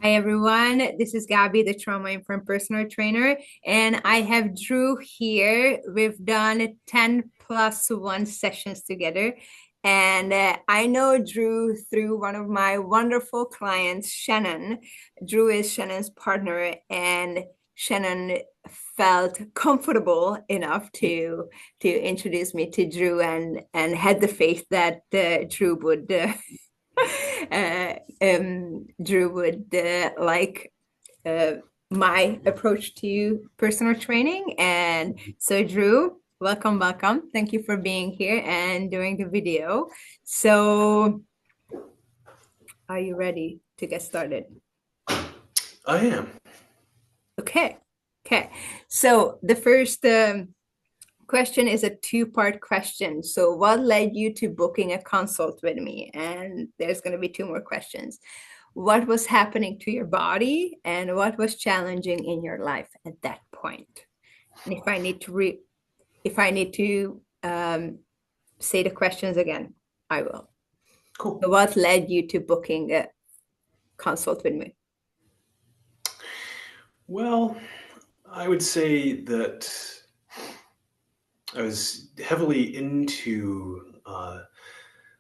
Hi everyone, this is Gabby, the trauma-informed personal trainer, and I have Drew here. We've done 10 plus 1 sessions together, and I know Drew through one of my wonderful clients, Shannon. Drew is Shannon's partner, and Shannon felt comfortable enough to introduce me to Drew and had the faith that Drew would Drew would like uh, my approach to personal training. And so, Drew, welcome, welcome. Thank you for being here and doing the video. So, are you ready to get started? I am. Okay. Okay. So, the first question is a two-part question. So, what led you to booking a consult with me? And there's going to be two more questions. What was happening to your body and what was challenging in your life at that point? And if I need to say the questions again, I will. Cool. So what led you to booking a consult with me? Well, I would say that I was heavily into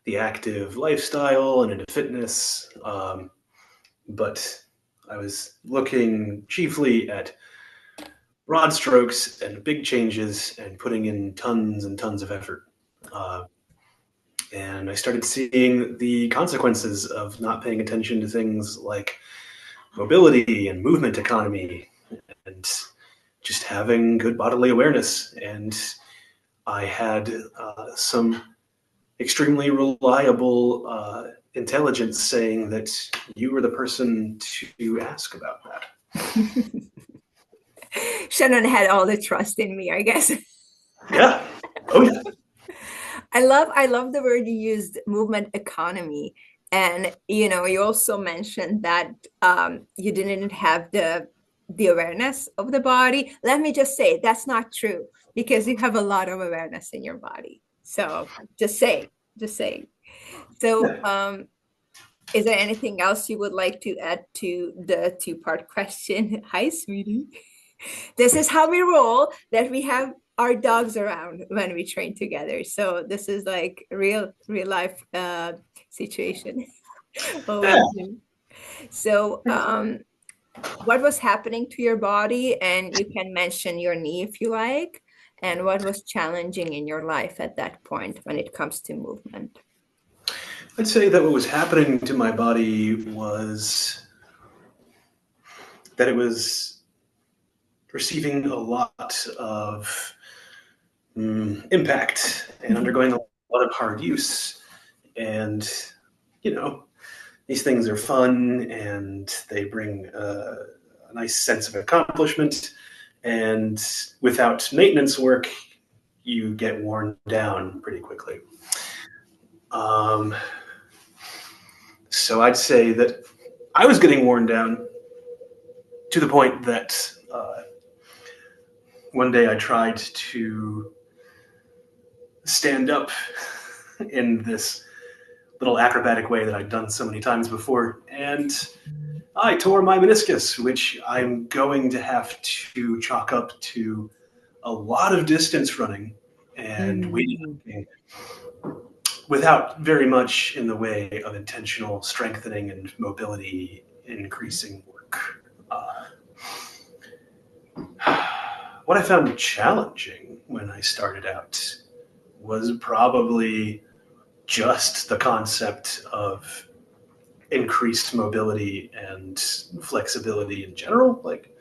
the active lifestyle and into fitness, but I was looking chiefly at broad strokes and big changes and putting in tons and tons of effort. Uh, and I started seeing the consequences of not paying attention to things like mobility and movement economy and just having good bodily awareness. And I had some extremely reliable intelligence saying that you were the person to ask about that. Shannon had all the trust in me, I guess. Yeah. Oh, yeah. I love the word you used, movement economy. And you also mentioned that you didn't have the awareness of the body. Let me just say that's not true because you have a lot of awareness in your body. So just say. So Yeah. is there anything else you would like to add to the two-part question? Hi, sweetie. This is how we roll, that we have our dogs around when we train together. So this is like real life situation. What Yeah. we do. So what was happening to your body? And you can mention your knee if you like. And what was challenging in your life at that point when it comes to movement? I'd say that what was happening to my body was that it was receiving a lot of impact and undergoing a lot of hard use. And, you know, these things are fun and they bring a nice sense of accomplishment. And without maintenance work, you get worn down pretty quickly. Um, so I'd say that I was getting worn down to the point that one day I tried to stand up in this little acrobatic way that I'd done so many times before. And I tore my meniscus, which I'm going to have to chalk up to a lot of distance running and Mm. weightlifting without very much in the way of intentional strengthening and mobility increasing work. Uh, what I found challenging when I started out was probably just the concept of increased mobility and flexibility in general. Like,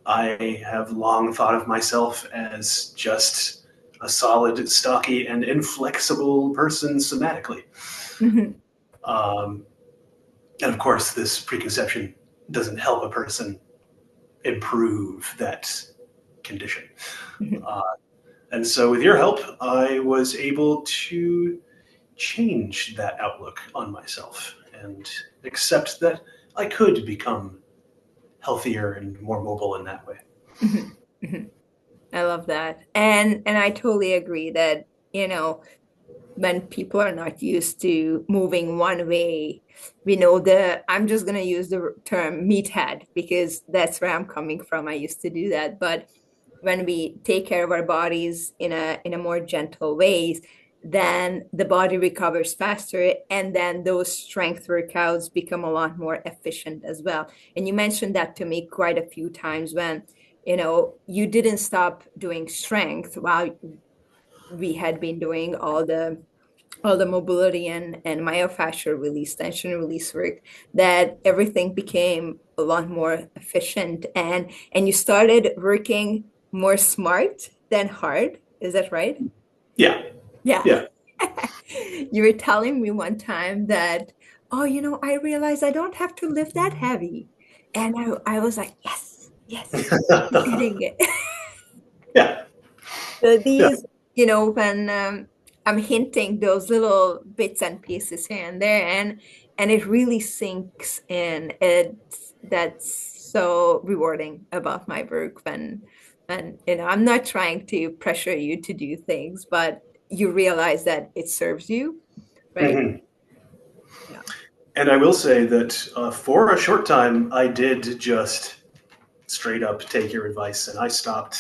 I have long thought of myself as just a solid, stocky, and inflexible person somatically. Mhm. Um, and of course, this preconception doesn't help a person improve that condition. Mhm. Uh, and so, with your help, I was able to change that outlook on myself and accept that I could become healthier and more mobile in that way. Mhm. Mhm. I love that. And I totally agree that, you know, when people are not used to moving one way, we know I'm just going to use the term meathead because that's where I'm coming from. I used to do that. But when we take care of our bodies in a more gentle ways, then the body recovers faster, and then those strength workouts become a lot more efficient as well. And you mentioned that to me quite a few times when you didn't stop doing strength while we had been doing all the mobility and myofascial release, tension release work, that everything became a lot more efficient, and you started working more smart than hard. Is that right? Yeah, Yeah. yeah. You were telling me one time that, oh, I realized I don't have to lift that heavy. And I was like, yes, yes, you're getting it. Yeah, So yeah. these, when I'm hinting those little bits and pieces here and there, and it really sinks in. That's so rewarding about my work when I'm not trying to pressure you to do things, but you realize that it serves you, right? Mhm. Yeah. And I will say that for a short time, I did just straight up take your advice, and I stopped.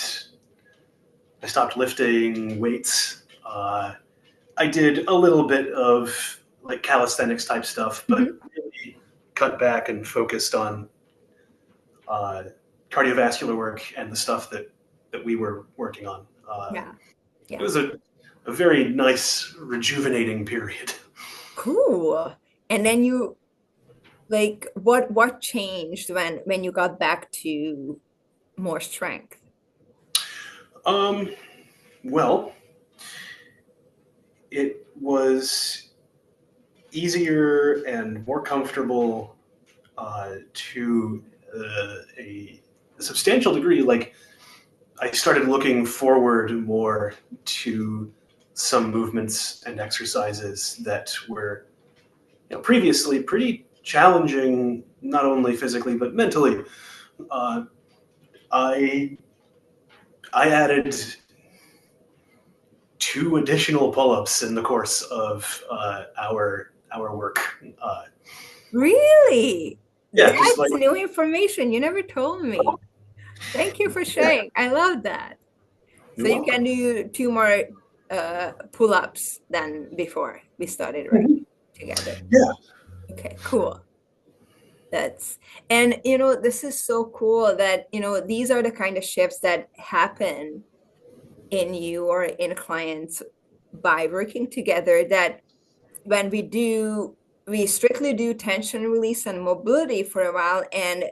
I stopped lifting weights. I did a little bit of like calisthenics type stuff, but Mhm. really cut back and focused on uh, cardiovascular work and the stuff that we were working on. Yeah. It Yeah. was a very nice, rejuvenating period. Cool. And then you like what changed when you got back to more strength? Um, well, it was easier and more comfortable to a substantial degree. Like I started looking forward more to some movements and exercises that were previously pretty challenging, not only physically but mentally. Uh, I I added two additional pull-ups in the course of our work. Uh, Really? yeah, just like That's new information. You never told me. Thank you for yeah, sharing. I love that. you're So you welcome. can do two more pull-ups than before we started working Mhm. together. Yeah. Okay, cool. That's and this is so cool that these are the kind of shifts that happen in you or in clients by working together, that when we strictly do tension release and mobility for a while, and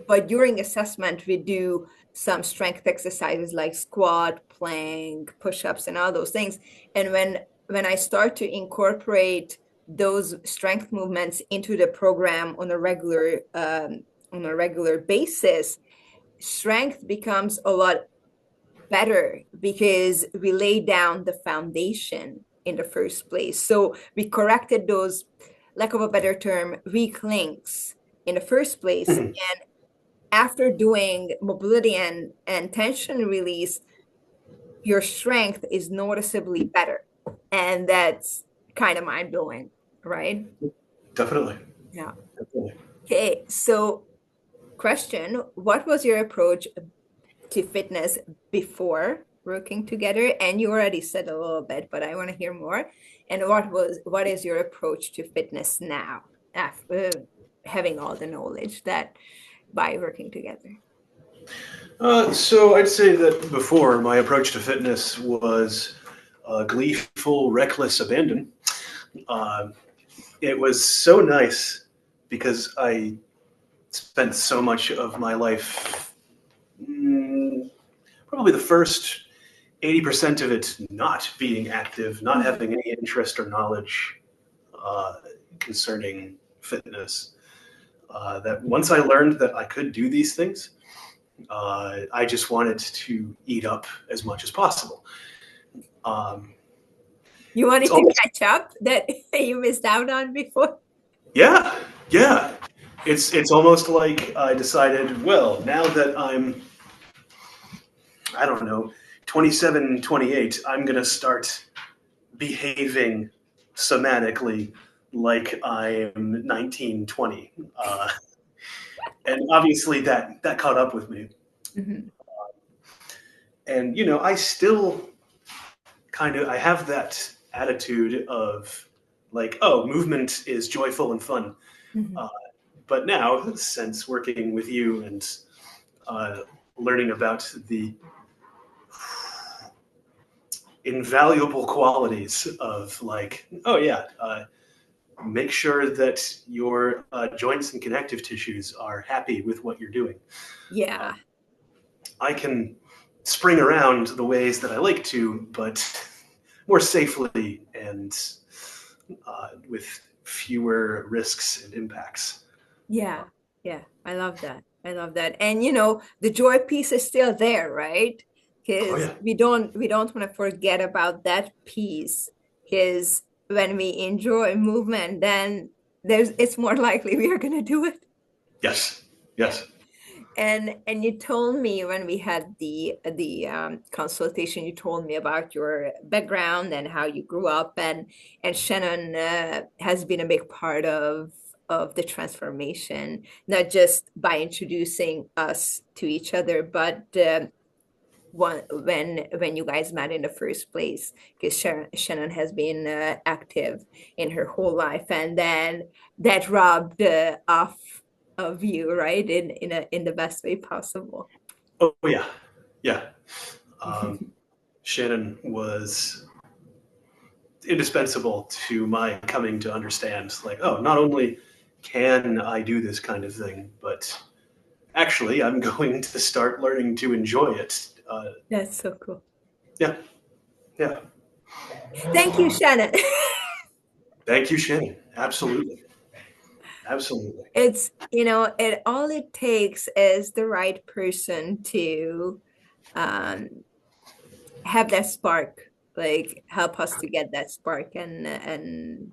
but during assessment we do some strength exercises like squat, plank, push-ups, and all those things. And when I start to incorporate those strength movements into the program on a regular basis, strength becomes a lot better because we lay down the foundation in the first place. So we corrected those, lack of a better term, weak links in the first place. Mhm. And after doing mobility and tension release, your strength is noticeably better. And that's kind of mind blowing, right? Definitely. Yeah. Definitely. Okay. So, question: what was your approach to fitness before working together? And you already said a little bit, but I want to hear more. And what is your approach to fitness now after having all the knowledge that by working together? So I'd say that before my approach to fitness was gleeful, reckless abandon. Uh, it was so nice because I spent so much of my life, probably the first 80% of it, not being active, not Mhm. having any interest or knowledge uh, concerning fitness. That once I learned that I could do these things, I just wanted to eat up as much as possible. Um, You it's wanted to almost catch up that you missed out on before? yeah, yeah. It's almost like I decided, well, now that I don't know, 27, 28, I'm gonna start behaving somatically like I'm 19, 20. And obviously that caught up with me. Mhm. And, I still I have that attitude of like, oh, movement is joyful and fun. Mhm. Uh, but now, since working with you and uh, learning about the invaluable qualities of like, oh yeah, make sure that your joints and connective tissues are happy with what you're doing. Uh, Yeah. I can spring around the ways that I like to, but more safely and with fewer risks and impacts. Yeah. Yeah. I love that. I love that. And the joy piece is still there, right? Oh Because yeah, we don't want to forget about that piece. Because when we enjoy movement, then it's more likely we are gonna do it. yes, Yeah. yes. And you told me when we had the consultation, you told me about your background and how you grew up, and Shannon has been a big part of the transformation, not just by introducing us to each other, but when you guys met in the first place, because Shannon has been active in her whole life, and then that rubbed off of you, right? In the best way possible. Oh yeah, yeah. Um, Shannon was indispensable to my coming to understand, like, oh, not only can I do this kind of thing, but actually, I'm going to start learning to enjoy it. That's so cool. Yeah, yeah. Thank you, Shannon. Thank you, Shannon. Absolutely, absolutely. It all it takes is the right person to um, have that spark, like help us to get that spark, and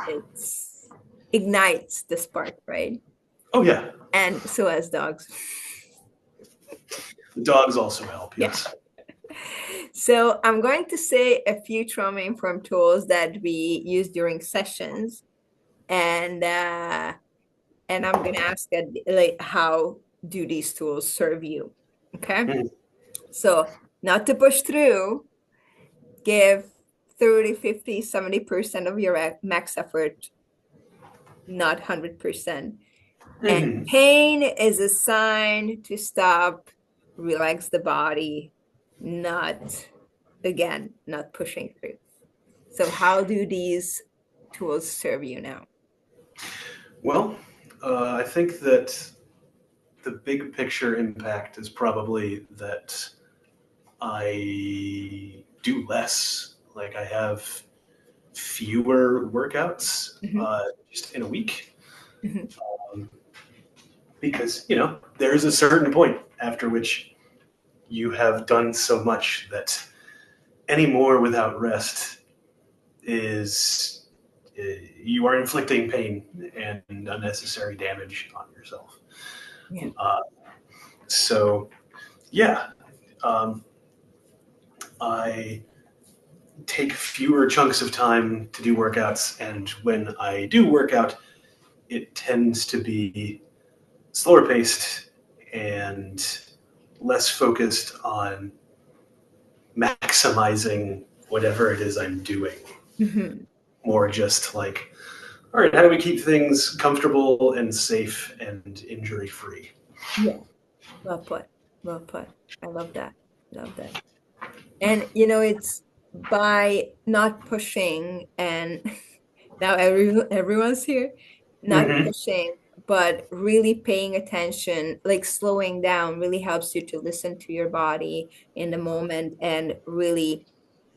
it's ignites the spark, right? Oh yeah, And so as dogs. the dogs also help. Yeah. Yes. So I'm going to say a few trauma informed tools that we use during sessions, and I'm gonna ask like how do these tools serve you? Okay. Mhm. So not to push through, give 30, 50, 70% of your max effort, not 100%. And Mhm. pain is a sign to stop, relax the body, not not pushing through. So how do these tools serve you now? Well, I think that the big picture impact is probably that I do less. Like I have fewer workouts Mhm, just in a week, mhm. um, because there's a certain point after which you have done so much that any more without rest is you are inflicting pain and unnecessary damage on yourself. Yeah. Uh, so yeah, um, I take fewer chunks of time to do workouts, and when I do work out, it tends to be slower paced and less focused on maximizing whatever it is I'm doing. Mhm. More just like, all right, how do we keep things comfortable and safe and injury free? Yeah. Well put. Well put. I love that. Love that. And it's by not pushing, and now everyone's here, not Mm-hmm. pushing, but really paying attention, like slowing down really helps you to listen to your body in the moment, and really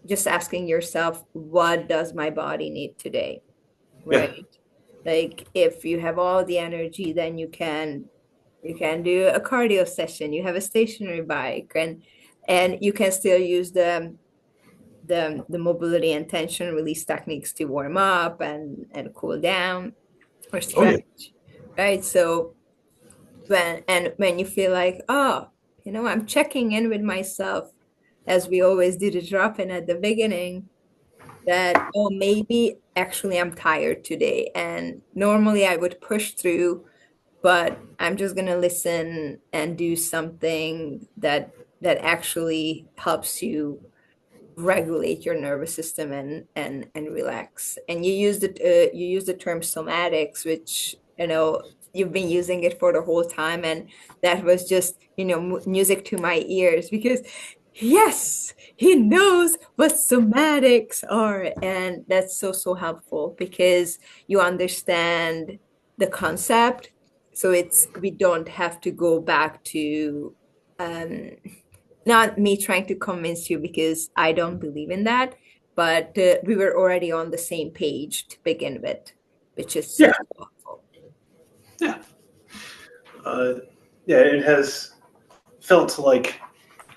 just asking yourself, what does my body need today? Yeah. Right? Like if you have all the energy, then you can do a cardio session, you have a stationary bike, and you can still use the mobility and tension release techniques to warm up and cool down or Oh yeah. stretch, right? So when you feel like, oh, I'm checking in with myself, as we always do the drop in at the beginning, that, oh, maybe actually I'm tired today. And normally I would push through, but I'm just gonna listen and do something that actually helps you regulate your nervous system and relax. And you use the term somatics, which you've been using it for the whole time, and that was just music to my ears because yes, he knows what somatics are, and that's so helpful because you understand the concept. So it's we don't have to go back to um not me trying to convince you because I don't believe in that, but we were already on the same page to begin with, which is Yeah, so helpful. yeah, uh, yeah. It has felt like,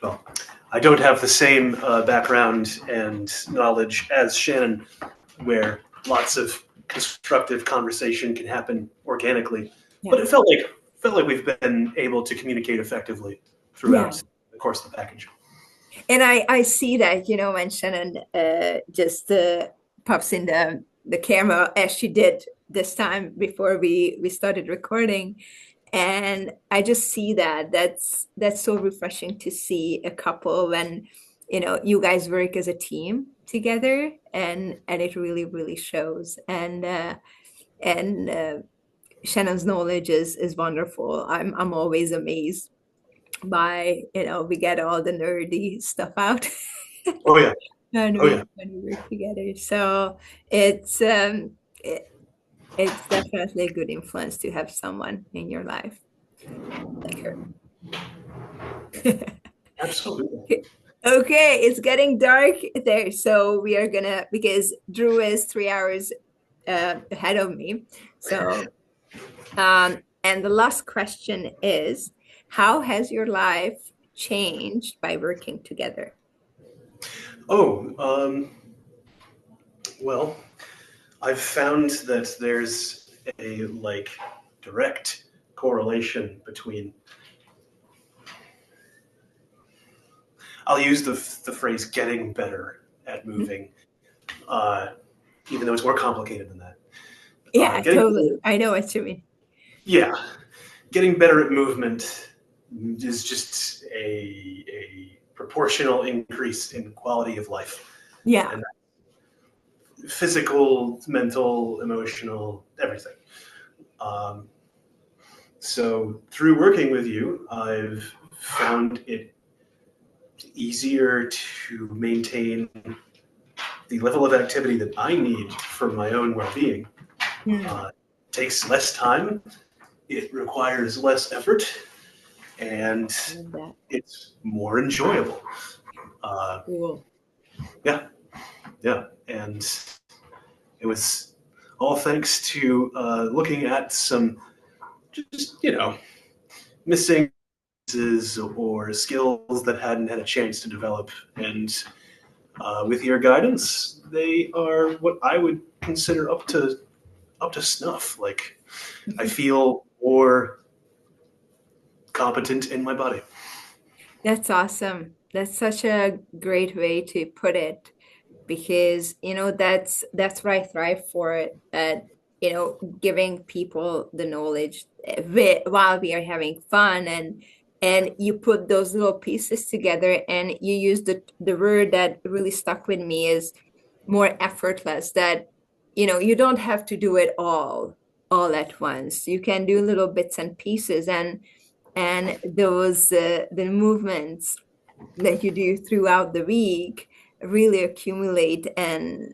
well, I don't have the same background and knowledge as Shannon, where lots of constructive conversation can happen organically. But Yeah. it felt like we've been able to communicate effectively Yeah. throughout the course of the package. And I see that, when Shannon just pops in the camera as she did this time before we started recording. And I just see that that's so refreshing to see a couple when you guys work as a team together, and it really shows. And Shannon's knowledge is wonderful. I'm always amazed by we get all the nerdy stuff out Oh yeah, when oh yeah. we work together. So it's it's definitely a good influence to have someone in your life like her. Absolutely. Okay, it's getting dark there, so we are gonna because Drew is 3 hours ahead of me. So, and the last question is, how has your life changed by working together? Oh, well, I've found that there's a direct correlation between. I'll use the phrase "getting better at Mhm. moving," uh, even though it's more complicated than that. Yeah, Getting totally. I know what you mean. Yeah, getting better at movement is just a proportional increase in quality of life, Yeah, and physical, mental, emotional, everything. Um, so through working with you, I've found it easier to maintain the level of activity that I need for my own well-being. hmm. Uh, takes less time, it requires less effort, and Love that. it's more enjoyable. Uh, Cool. yeah, yeah, and it was all thanks to looking at some just missing or skills that hadn't had a chance to develop, and with your guidance, they are what I would consider up to snuff. Like I feel more competent in my body. That's awesome. That's such a great way to put it because that's what I thrive for, giving people the knowledge while we are having fun, and you put those little pieces together, and you use the word that really stuck with me is more effortless, that you don't have to do it all at once. You can do little bits and pieces, and those the movements that you do throughout the week really accumulate, and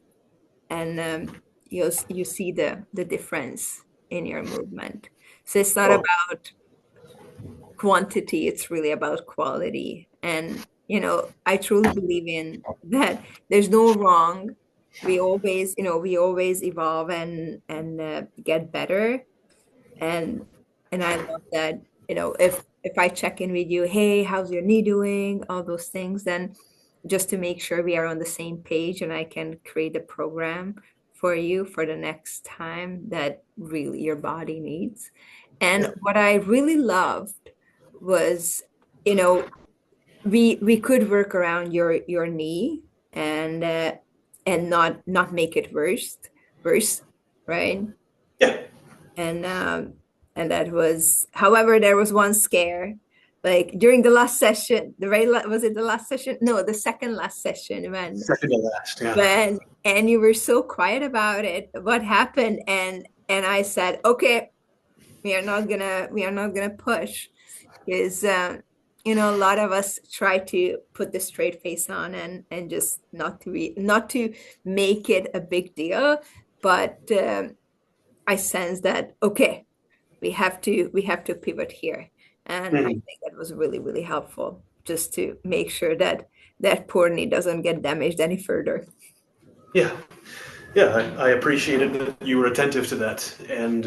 you see the difference in your movement. So it's not Oh, about quantity, it's really about quality. And I truly believe in that there's no wrong. We always evolve and get better, and I love that, if I check in with you, hey, how's your knee doing, all those things, then just to make sure we are on the same page and I can create a program for you for the next time that really your body needs. And yeah, what I really loved was, you know we could work around your knee, and and not make it worse, right? Yeah. And that was, however, there was one scare, like during the last session, was it the last session? No, the second last session, Second to last. Yeah. when and you were so quiet about it. What happened? And I said, okay, we are not gonna push, because a lot of us try to put the straight face on and just not to make it a big deal. But I sense that, okay, we have to pivot here. And I Mhm. think that was really, really helpful, just to make sure that that poor knee doesn't get damaged any further. Yeah. Yeah. I appreciated that you were attentive to that and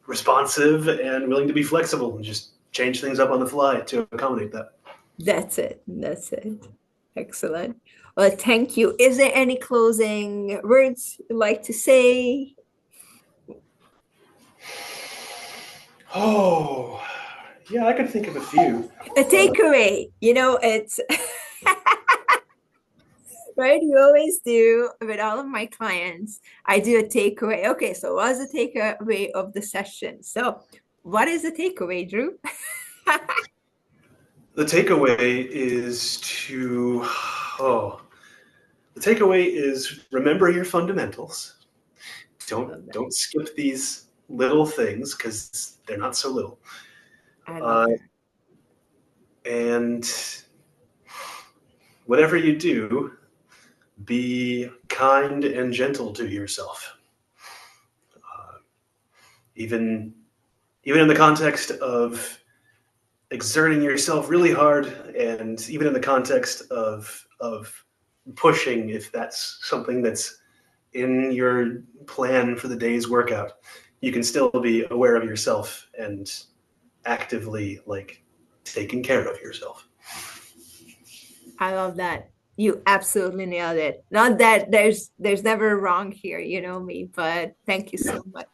responsive and willing to be flexible and just change things up on the fly to accommodate that. That's it. Excellent. Well, thank you. Is there any closing words you'd like to say? Oh, yeah, I could think of a few. A takeaway. It's right. You always do with all of my clients. I do a takeaway. Okay, so what's the takeaway of the session? So, what is the takeaway, Drew? The takeaway is oh, the takeaway is remember your fundamentals. Don't Love that. don't skip these little things because they're not so little. I love Uh, that. and whatever you do, be kind and gentle to yourself. Even even in the context of exerting yourself really hard, and even in the context of pushing, if that's something that's in your plan for the day's workout, you can still be aware of yourself and actively like taking care of yourself. I love that. You absolutely nailed it. Not that there's never wrong here, me, but thank you Yeah, so much.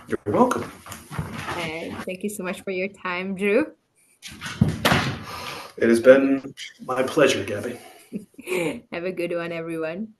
you're welcome. And thank you so much for your time, Drew. It has been my pleasure, Gabby. Have a good one, everyone.